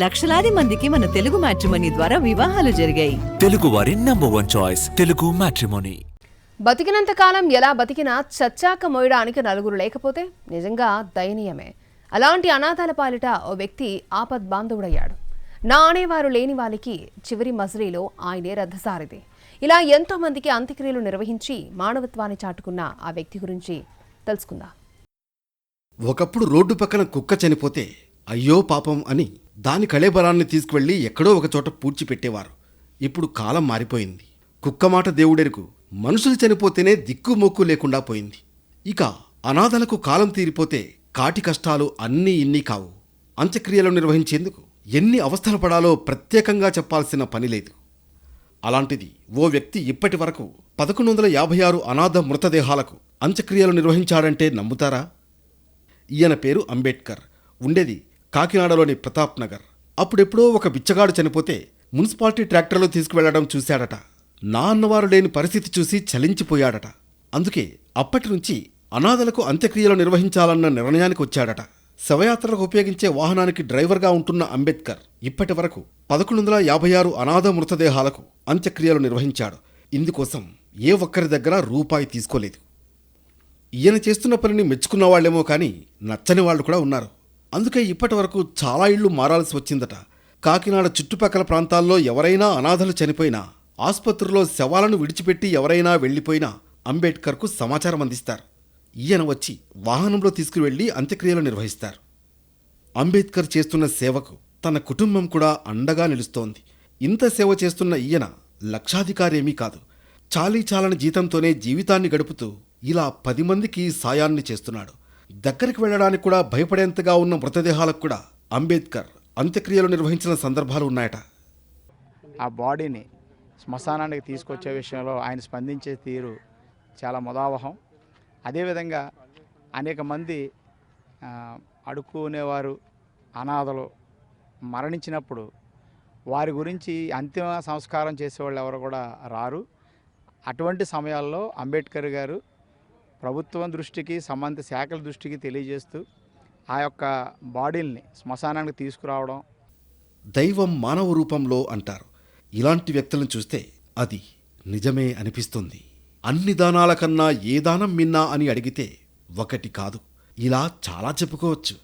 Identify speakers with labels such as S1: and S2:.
S1: లక్షలాది మందికి మన తెలుగు మ్యాట్రిమోనీ ద్వారా వివాహాలు జరిగాయి.
S2: తెలుగు వారి నంబర్ 1 చాయిస్ తెలుగు మ్యాట్రిమోనీ.
S3: బతికినంత కాలం ఎలా బతికినా చచ్చాక మోయడానికి నలుగురు లేకపోతే నిజంగా దయనీయమే. అలాంటి అనాథాల పాలిట ఓ వ్యక్తి ఆపద్బాంధవుడయ్యాడు. నా అనేవారు లేని వాళ్ళకి చివరి మజిలీలో ఆయనే రథసారిది. ఇలా ఎంతో మందికి అంత్యక్రియలు నిర్వహించి మానవత్వాన్ని చాటుకున్న ఆ వ్యక్తి గురించి తెలుసుకుందాం.
S4: ఒకప్పుడు రోడ్డు పక్కన కుక్క చనిపోతే అయ్యో పాపం అని దాని కళేబరాన్ని తీసుకువెళ్లి ఎక్కడో ఒకచోట పూడ్చిపెట్టేవారు. ఇప్పుడు కాలం మారిపోయింది. కుక్క మాట దేవుడెరుకు, మనుషులు చనిపోతేనే దిక్కుమొక్కు లేకుండా పోయింది. ఇక అనాథలకు కాలం తీరిపోతే కాటి కష్టాలు అన్నీ ఇన్ని కావు. అంత్యక్రియలు నిర్వహించేందుకు ఎన్ని అవస్థలు పడాలో ప్రత్యేకంగా చెప్పాల్సిన పని లేదు. అలాంటిది ఓ వ్యక్తి ఇప్పటి వరకు 1156 అనాథ మృతదేహాలకు అంత్యక్రియలు నిర్వహించాడంటే నమ్ముతారా? ఈయన పేరు అంబేద్కర్. ఉండేది కాకినాడలోని ప్రతాప్ నగర్. అప్పుడెప్పుడో ఒక బిచ్చగాడు చనిపోతే మున్సిపాలిటీ ట్రాక్టర్లో తీసుకువెళ్లడం చూశాడట. నా అన్నవారు లేని పరిస్థితి చూసి చలించిపోయాడట. అందుకే అప్పటి నుంచి అనాథలకు అంత్యక్రియలు నిర్వహించాలన్న నిర్ణయానికి వచ్చాడట. శవయాత్రలకు ఉపయోగించే వాహనానికి డ్రైవర్గా ఉంటున్న అంబేద్కర్ ఇప్పటి వరకు 1156 అనాథ మృతదేహాలకు అంత్యక్రియలు నిర్వహించాడు. ఇందుకోసం ఏ ఒక్కరి దగ్గర రూపాయి తీసుకోలేదు. ఈయన చేస్తున్న పనిని మెచ్చుకున్న వాళ్లేమో కానీ నచ్చని వాళ్ళు కూడా ఉన్నారు. అందుకే ఇప్పటి వరకు చాలా ఇళ్లు మారాల్సి వచ్చిందట. కాకినాడ చుట్టుపక్కల ప్రాంతాల్లో ఎవరైనా అనాథలు చనిపోయినా, ఆసుపత్రిలో శవాలను విడిచిపెట్టి ఎవరైనా వెళ్లిపోయినా అంబేద్కర్కు సమాచారం అందిస్తారు. ఈయన వచ్చి వాహనంలో తీసుకువెళ్లి అంత్యక్రియలు నిర్వహిస్తారు. అంబేద్కర్ చేస్తున్న సేవకు తన కుటుంబం కూడా అండగా నిలుస్తోంది. ఇంత సేవ చేస్తున్న ఈయన లక్షాధికారేమీ కాదు. చాలీచాలని జీతంతోనే జీవితాన్ని గడుపుతూ ఇలా 10 మందికి సాయాన్ని చేస్తున్నాడు. దగ్గరికి వెళ్లడానికి కూడా భయపడేంతగా ఉన్న మృతదేహాలకు కూడా అంబేద్కర్ అంత్యక్రియలు నిర్వహించిన సందర్భాలు ఉన్నాయట.
S5: ఆ బాడీని శ్మశానానికి తీసుకొచ్చే విషయంలో ఆయన స్పందించే తీరు చాలా ముదావహం. అదేవిధంగా అనేక మంది అడుక్కునేవారు, అనాథలు మరణించినప్పుడు వారి గురించి అంతిమ సంస్కారం చేసేవాళ్ళు ఎవరు కూడా రారు. అటువంటి సమయాల్లో అంబేద్కర్ గారు ప్రభుత్వం దృష్టికి, సంబంధిత శాఖల దృష్టికి తెలియజేస్తూ ఆ యొక్క బాడీల్ని శ్మశానానికి తీసుకురావడం.
S4: దైవం మానవ రూపంలో అంటారు. ఇలాంటి వ్యక్తులను చూస్తే అది నిజమే అనిపిస్తుంది. అన్ని దానాల కన్నా ఏ దానం మిన్నా అని అడిగితే ఒకటి కాదు, ఇలా చాలా చెప్పుకోవచ్చు.